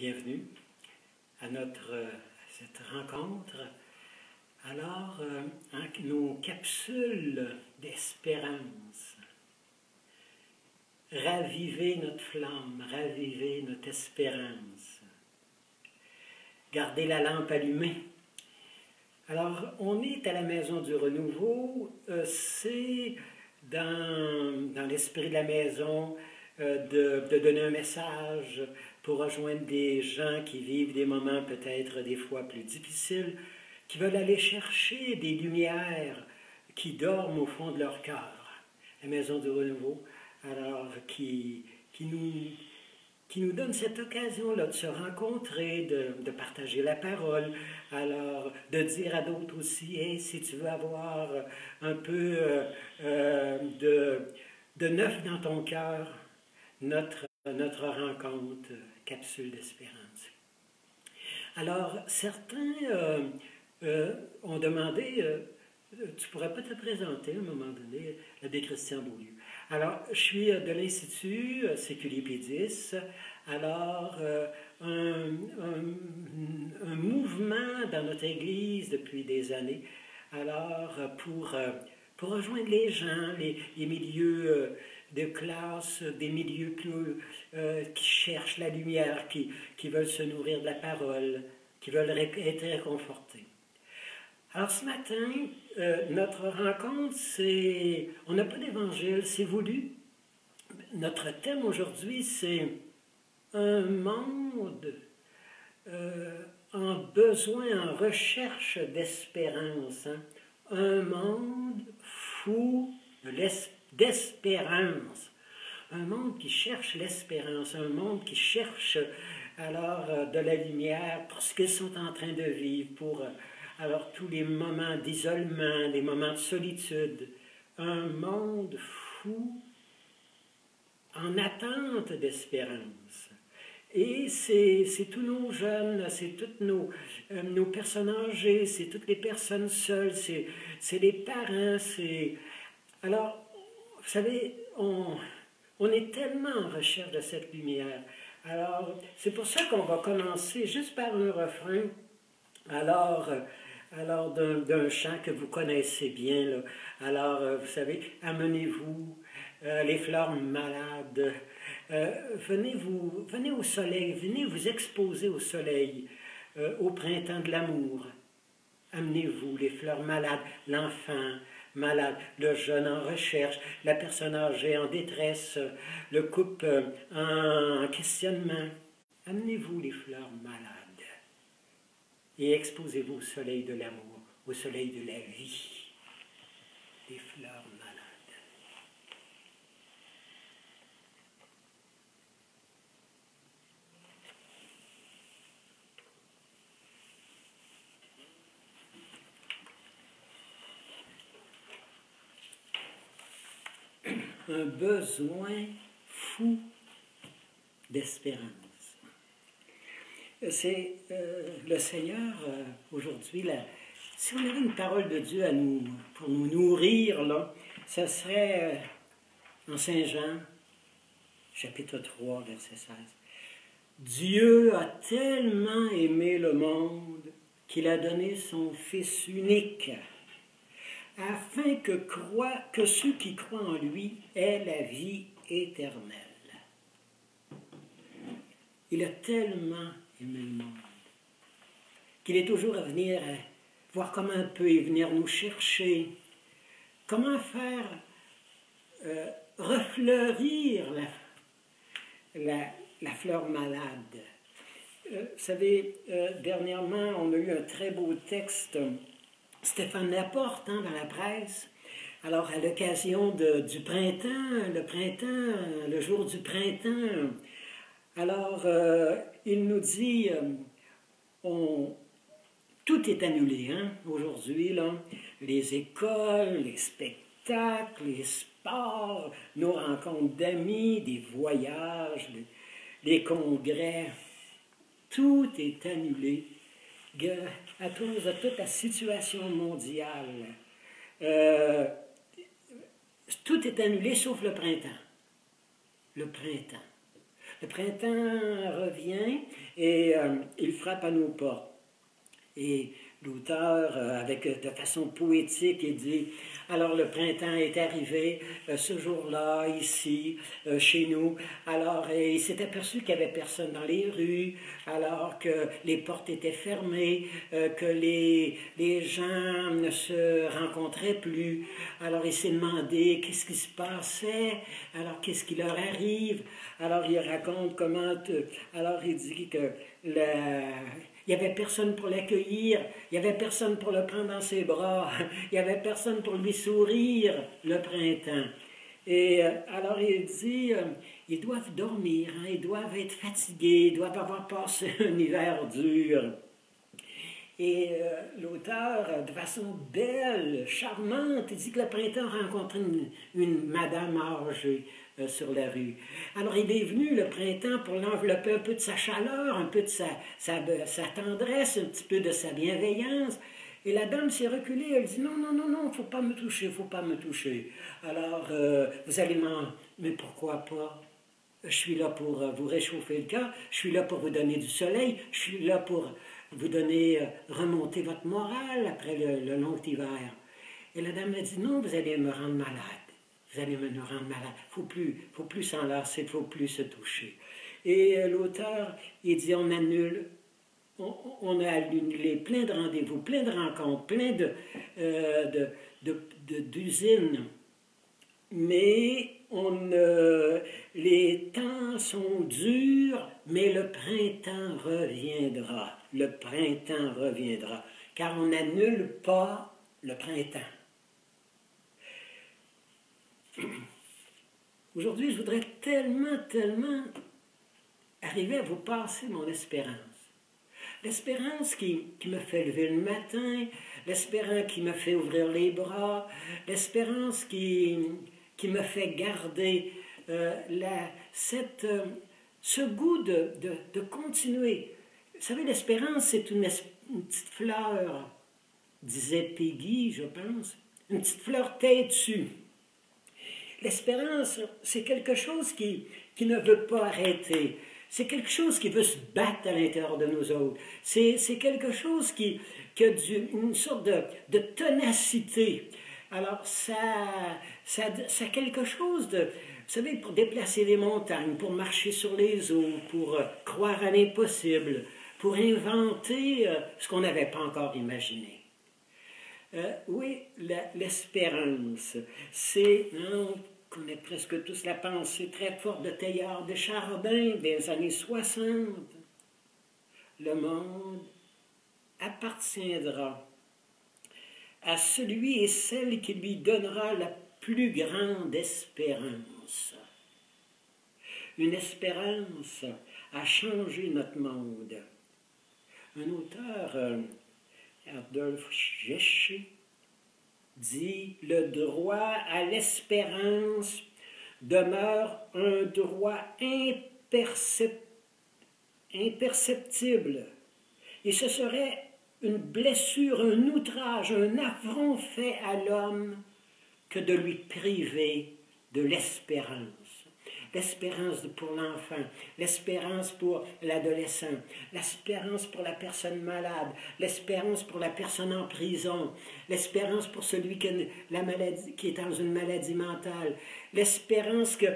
bienvenue à cette rencontre. Alors, nos capsules d'espérance. Raviver notre flamme, raviver notre espérance. Garder la lampe allumée. Alors, on est à la Maison du Renouveau, c'est dans l'esprit de la maison de donner un message pour rejoindre des gens qui vivent des moments peut-être des fois plus difficiles, qui veulent aller chercher des lumières qui dorment au fond de leur cœur. La Maison du Renouveau, alors qui nous donne cette occasion-là de se rencontrer, de partager la parole, alors de dire à d'autres aussi, hey, si tu veux avoir un peu de neuf dans ton cœur, notre rencontre, capsule d'espérance. Alors, certains ont demandé, tu pourrais pas te présenter à un moment donné, l'abbé Christian Beaulieu. Alors, je suis de l'Institut Séculipédis. Alors, un mouvement dans notre Église depuis des années, alors pour rejoindre les gens, les milieux de classe, des milieux plus qui cherchent la lumière, qui veulent se nourrir de la parole, qui veulent être réconfortés. Alors ce matin, notre rencontre, c'est... On n'a pas d'évangile, c'est voulu. Notre thème aujourd'hui, c'est un monde en besoin, en recherche d'espérance. Hein? Un monde fou d'espérance. Un monde qui cherche l'espérance, un monde qui cherche alors de la lumière pour ce qu'ils sont en train de vivre, pour... Alors, tous les moments d'isolement, les moments de solitude, un monde fou en attente d'espérance. Et c'est tous nos jeunes, c'est toutes nos personnes âgées, c'est toutes les personnes seules, c'est les parents, c'est... Alors, vous savez, on est tellement en recherche de cette lumière. Alors, c'est pour ça qu'on va commencer juste par un refrain. Alors d'un chant que vous connaissez bien, là. Alors, vous savez, amenez-vous les fleurs malades, venez au soleil, venez vous exposer au soleil, au printemps de l'amour. Amenez-vous les fleurs malades, l'enfant malade, le jeune en recherche, la personne âgée en détresse, le couple en questionnement. Amenez-vous les fleurs malades. Et exposez-vous au soleil de l'amour, au soleil de la vie, des fleurs malades. Un besoin fou d'espérance. C'est le Seigneur, aujourd'hui, si on avait une parole de Dieu pour nous nourrir, là, ça serait en Saint Jean, chapitre 3, verset 16. Dieu a tellement aimé le monde qu'il a donné son Fils unique, afin que ceux qui croient en lui aient la vie éternelle. Il a tellement aimé le monde qu'il est toujours à venir voir comment il peut venir nous chercher, comment faire refleurir la fleur malade. Vous savez, dernièrement, on a eu un très beau texte, Stéphane Laporte, dans la presse. Alors, à l'occasion du printemps, le jour du printemps, alors, il nous dit, tout est annulé, hein, aujourd'hui, là. Les écoles, les spectacles, les sports, nos rencontres d'amis, des voyages, les congrès, tout est annulé à cause de toute la situation mondiale. Tout est annulé sauf le printemps. Le printemps. Le printemps revient et il frappe à nos portes. Et l'auteur, de façon poétique, il dit « Alors le printemps est arrivé, ce jour-là, ici, chez nous. Alors il s'est aperçu qu'il n'y avait personne dans les rues, alors que les portes étaient fermées, que les gens ne se rencontraient plus. Alors il s'est demandé qu'est-ce qui se passait, alors qu'est-ce qui leur arrive. Alors il raconte comment... Alors il dit que il n'y avait personne pour l'accueillir, il n'y avait personne pour le prendre dans ses bras, il n'y avait personne pour lui sourire, le printemps. Et alors il dit, ils doivent dormir, hein, ils doivent être fatigués, ils doivent avoir passé un hiver dur. Et l'auteur, de façon belle, charmante, il dit que le printemps rencontrait une madame âgée sur la rue. Alors il est venu, le printemps, pour l'envelopper un peu de sa chaleur, un peu de sa tendresse, un petit peu de sa bienveillance. Et la dame s'est reculée, elle dit « Non, non, non, non, faut pas me toucher, faut pas me toucher. Alors, vous allez mais pourquoi pas? Je suis là pour vous réchauffer le cœur, je suis là pour vous donner du soleil, je suis là pour vous donner, remonter votre morale après le long hiver. » Et la dame m'a dit « Non, vous allez me rendre malade. Vous allez me rendre malade. Faut plus s'enlacer, il ne faut plus se toucher. » Et l'auteur, il dit « On annule. On a annulé plein de rendez-vous, plein de rencontres, plein d'usines. Mais les temps sont durs, mais le printemps reviendra. Le printemps reviendra. Car on n'annule pas le printemps. Aujourd'hui, je voudrais tellement arriver à vous passer mon espérance. L'espérance qui me fait lever le matin, l'espérance qui me fait ouvrir les bras, l'espérance qui me fait garder ce goût de continuer. Vous savez, l'espérance, c'est une petite fleur, disait Peggy, je pense, une petite fleur têtue. L'espérance, c'est quelque chose qui ne veut pas arrêter. C'est quelque chose qui veut se battre à l'intérieur de nous autres. C'est quelque chose qui a une sorte de ténacité. Alors, ça a quelque chose de... Vous savez, pour déplacer les montagnes, pour marcher sur les eaux, pour croire à l'impossible, pour inventer ce qu'on n'avait pas encore imaginé. Oui, l'espérance, c'est... On connaît presque tous la pensée très forte de Teilhard de Chardin des années 60. Le monde appartiendra à celui et celle qui lui donnera la plus grande espérance. Une espérance à changer notre monde. Un auteur, Adolphe Géché, dit « Le droit à l'espérance demeure un droit imperceptible, et ce serait une blessure, un outrage, un affront fait à l'homme que de lui priver de l'espérance. L'espérance pour l'enfant, l'espérance pour l'adolescent, l'espérance pour la personne malade, l'espérance pour la personne en prison, l'espérance pour celui qui est dans une maladie mentale, l'espérance de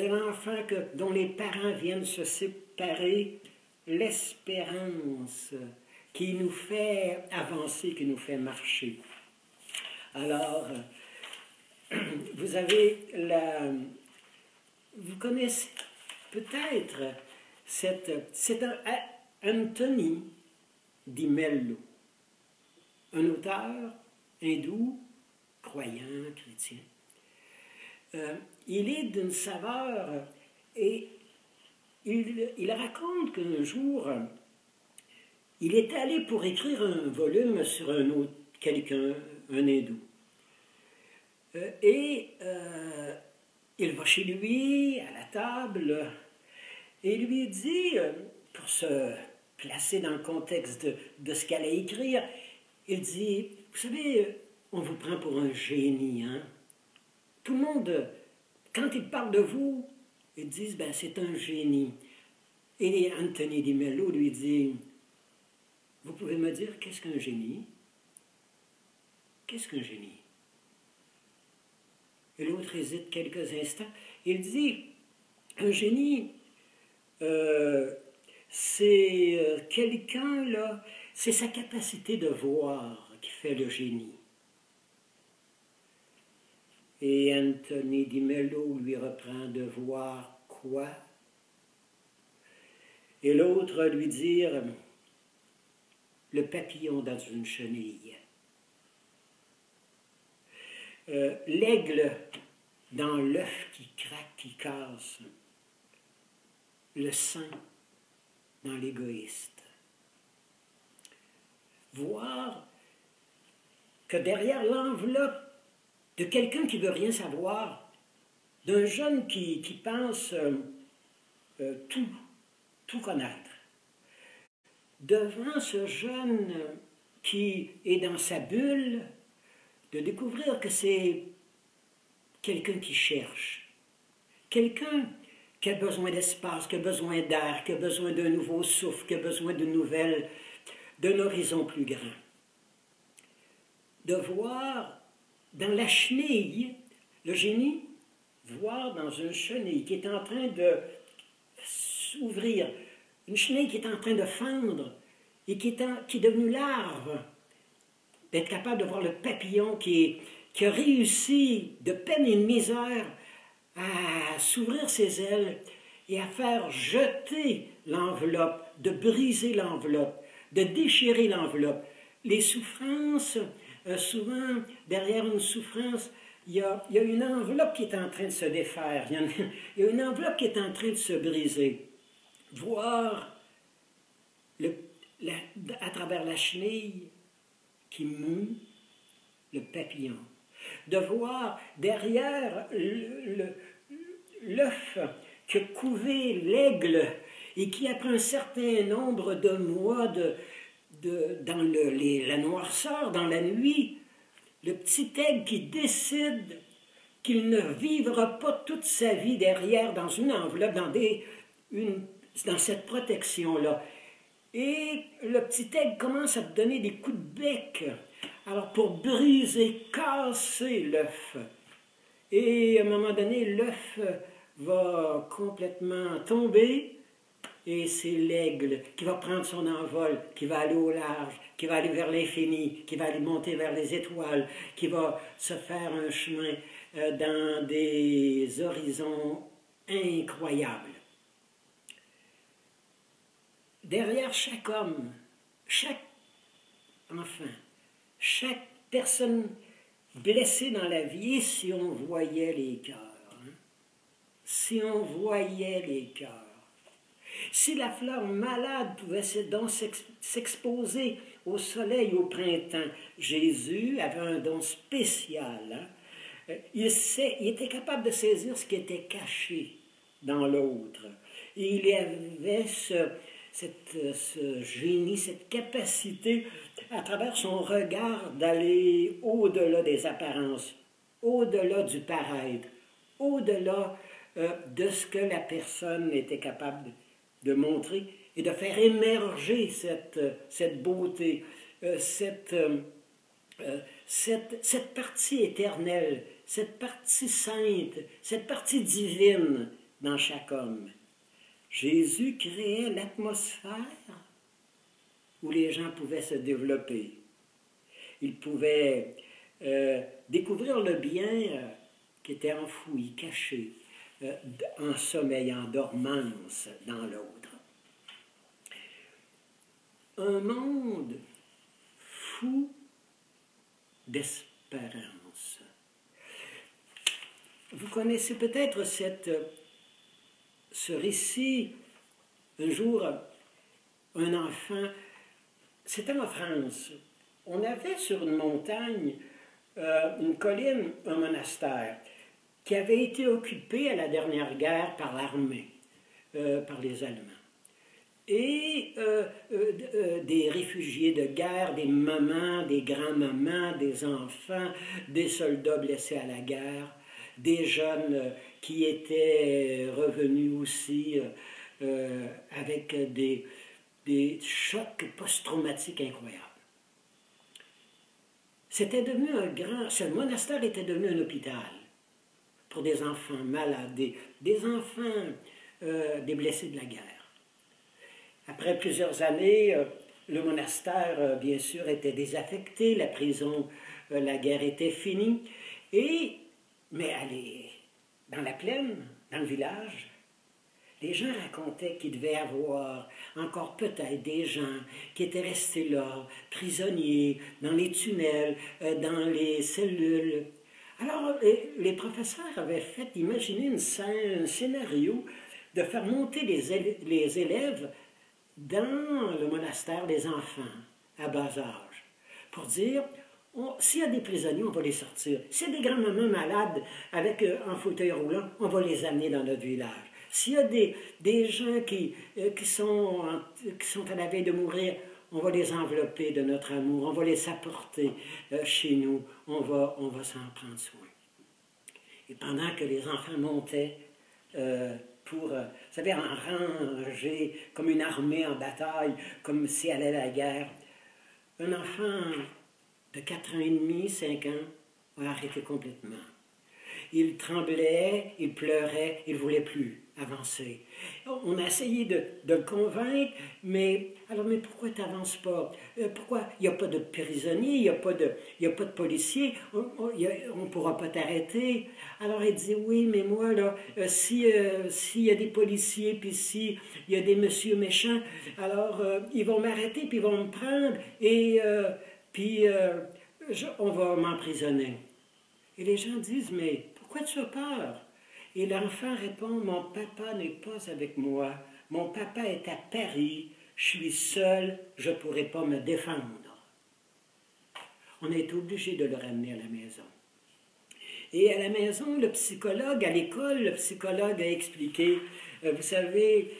l'enfant dont les parents viennent se séparer, l'espérance qui nous fait avancer, qui nous fait marcher. Alors, vous connaissez peut-être c'est Anthony Di Mello, un auteur hindou, croyant, chrétien. Il est d'une saveur et il raconte qu'un jour, il est allé pour écrire un volume sur un autre, quelqu'un, un hindou. Il va chez lui, à la table, et lui dit, pour se placer dans le contexte de ce qu'elle allait écrire, il dit, vous savez, on vous prend pour un génie, hein? Tout le monde, quand il parle de vous, Ils disent, ben c'est un génie. Et Anthony Di Mello lui dit, vous pouvez me dire qu'est-ce qu'un génie? Qu'est-ce qu'un génie? Et l'autre hésite quelques instants. Il dit, un génie, c'est quelqu'un, là, c'est sa capacité de voir qui fait le génie. Et Anthony Di Mello lui reprend de voir quoi? Et l'autre lui dire le papillon dans une chenille. L'aigle dans l'œuf qui craque, qui casse. Le saint dans l'égoïste. Voir que derrière l'enveloppe de quelqu'un qui ne veut rien savoir, d'un jeune qui pense tout connaître, devant ce jeune qui est dans sa bulle, de découvrir que c'est quelqu'un qui cherche, quelqu'un qui a besoin d'espace, qui a besoin d'air, qui a besoin d'un nouveau souffle, qui a besoin de nouvelles, d'un horizon plus grand. De voir dans la chenille, le génie, voir dans une chenille qui est en train de s'ouvrir, une chenille qui est en train de fendre et qui est devenue larve, d'être capable de voir le papillon qui a réussi de peine et de misère à s'ouvrir ses ailes et à faire jeter l'enveloppe, de briser l'enveloppe, de déchirer l'enveloppe. Les souffrances, souvent, derrière une souffrance, il y a une enveloppe qui est en train de se défaire, il y a une enveloppe qui est en train de se briser. Voir à travers la chenille qui mue le papillon, de voir derrière l'œuf que couvait l'aigle et qui, après un certain nombre de mois dans la noirceur, dans la nuit, le petit aigle qui décide qu'il ne vivra pas toute sa vie derrière dans une enveloppe, dans cette protection-là. Et le petit aigle commence à donner des coups de bec, alors pour briser, casser l'œuf. Et à un moment donné, l'œuf va complètement tomber, et c'est l'aigle qui va prendre son envol, qui va aller au large, qui va aller vers l'infini, qui va aller monter vers les étoiles, qui va se faire un chemin dans des horizons incroyables. Derrière chaque homme, chaque enfant, chaque personne blessée dans la vie, si on voyait les cœurs, si on voyait les cœurs, si la fleur malade pouvait donc s'exposer au soleil au printemps, Jésus avait un don spécial. Il était capable de saisir ce qui était caché dans l'autre. Il avait ce génie, cette capacité, à travers son regard, d'aller au-delà des apparences, au-delà du paraître, au-delà de ce que la personne était capable de montrer et de faire émerger cette beauté, cette partie éternelle, cette partie sainte, cette partie divine dans chaque homme. Jésus créait l'atmosphère où les gens pouvaient se développer. Ils pouvaient découvrir le bien qui était enfoui, caché, en sommeil, en dormance dans l'autre. Un monde fou d'espérance. Vous connaissez peut-être ce récit. Un jour, un enfant, c'était en France, on avait sur une montagne, une colline, un monastère, qui avait été occupé à la dernière guerre par l'armée, par les Allemands. Et des réfugiés de guerre, des mamans, des grands-mamans, des enfants, des soldats blessés à la guerre, des jeunes qui étaient revenus aussi avec des chocs post-traumatiques incroyables. C'était devenu ce monastère était devenu un hôpital pour des enfants malades, des enfants, des blessés de la guerre. Après plusieurs années, le monastère, bien sûr, était désaffecté, la prison, la guerre était finie, mais dans la plaine, dans le village, les gens racontaient qu'il devait y avoir encore peut-être des gens qui étaient restés là, prisonniers, dans les tunnels, dans les cellules. Alors, les professeurs avaient fait imaginer un scénario de faire monter les élèves dans le monastère des enfants à bas âge, pour dire, s'il y a des prisonniers, on va les sortir. S'il y a des grands-mamans malades avec un fauteuil roulant, on va les amener dans notre village. S'il y a des gens qui sont à la veille de mourir, on va les envelopper de notre amour, on va les apporter chez nous, on va s'en prendre soin. Et pendant que les enfants montaient vous savez, en rangée, comme une armée en bataille, comme si elle allait à la guerre, un enfant de 4 ans et demi, 5 ans, a arrêté complètement. Il tremblait, il pleurait, il ne voulait plus avancer. On a essayé de le convaincre, mais pourquoi tu n'avances pas? Pourquoi il n'y a pas de prisonniers, il n'y a pas de policiers, on ne pourra pas t'arrêter? Alors il dit, oui, mais moi, là, s'il y a des policiers, puis s'il y a des messieurs méchants, alors ils vont m'arrêter, puis ils vont me prendre, et on va m'emprisonner. Et les gens disent, mais pourquoi tu as peur? Et l'enfant répond, mon papa n'est pas avec moi, mon papa est à Paris, je suis seul, je ne pourrai pas me défendre. On est obligé de le ramener à la maison. Et à la maison, le psychologue, à l'école, le psychologue a expliqué, vous savez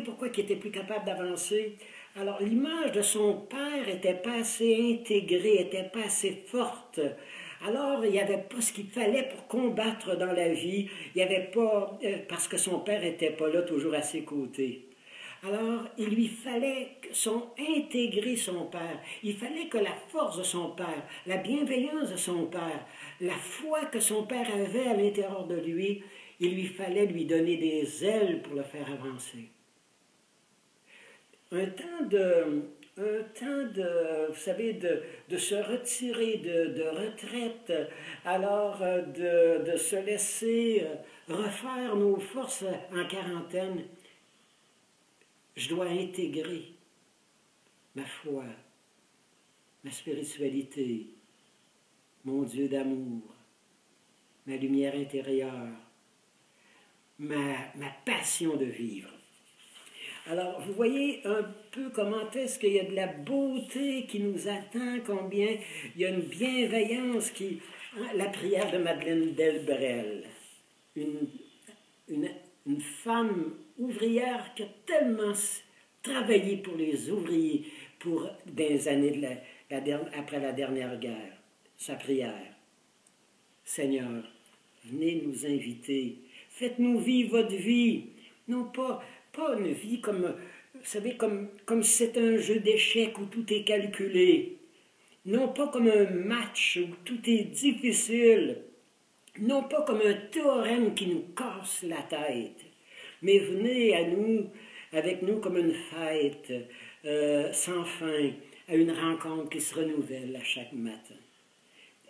pourquoi il n'était plus capable d'avancer? Alors l'image de son père n'était pas assez intégrée, n'était pas assez forte. Alors, il n'y avait pas ce qu'il fallait pour combattre dans la vie. Il n'y avait pas, parce que son père n'était pas là, toujours à ses côtés. Alors, il lui fallait intégrer son père. Il fallait que la force de son père, la bienveillance de son père, la foi que son père avait à l'intérieur de lui, il lui fallait lui donner des ailes pour le faire avancer. Un temps vous savez, de se retirer de retraite, alors de se laisser refaire nos forces en quarantaine. Je dois intégrer ma foi, ma spiritualité, mon Dieu d'amour, ma lumière intérieure, ma passion de vivre. Alors, vous voyez un peu comment est-ce qu'il y a de la beauté qui nous attend, combien il y a une bienveillance qui... La prière de Madeleine Delbrel, une femme ouvrière qui a tellement travaillé pour les ouvriers des années après la dernière guerre. Sa prière, Seigneur, venez nous inviter, faites-nous vivre votre vie, non pas une vie comme, vous savez, comme si c'était un jeu d'échecs où tout est calculé. Non pas comme un match où tout est difficile. Non pas comme un théorème qui nous casse la tête. Mais venez avec nous comme une fête sans fin, à une rencontre qui se renouvelle à chaque matin.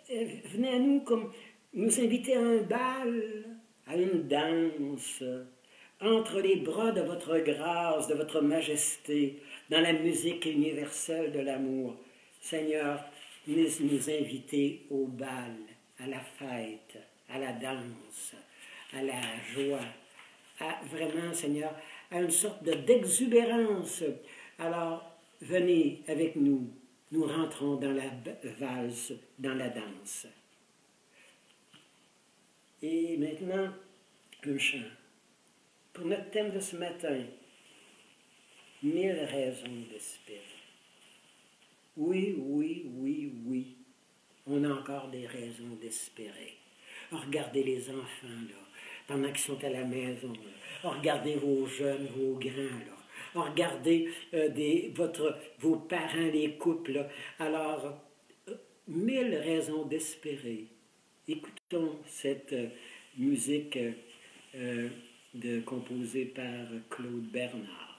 Venez à nous comme nous inviter à un bal, à une danse, entre les bras de votre grâce, de votre majesté, dans la musique universelle de l'amour. Seigneur, nous inviter au bal, à la fête, à la danse, à la joie, vraiment, Seigneur, à une sorte d'exubérance. Alors, venez avec nous, nous rentrons dans la valse, dans la danse. Et maintenant, un chant. Pour notre thème de ce matin, 1000 raisons d'espérer. Oui, oui, oui, oui, on a encore des raisons d'espérer. Regardez les enfants, là, pendant qu'ils sont à la maison. Là. Regardez vos jeunes, vos grands, là. Regardez vos parents, les couples. Là. Alors, 1000 raisons d'espérer. Écoutons cette musique composée par Claude Bernard.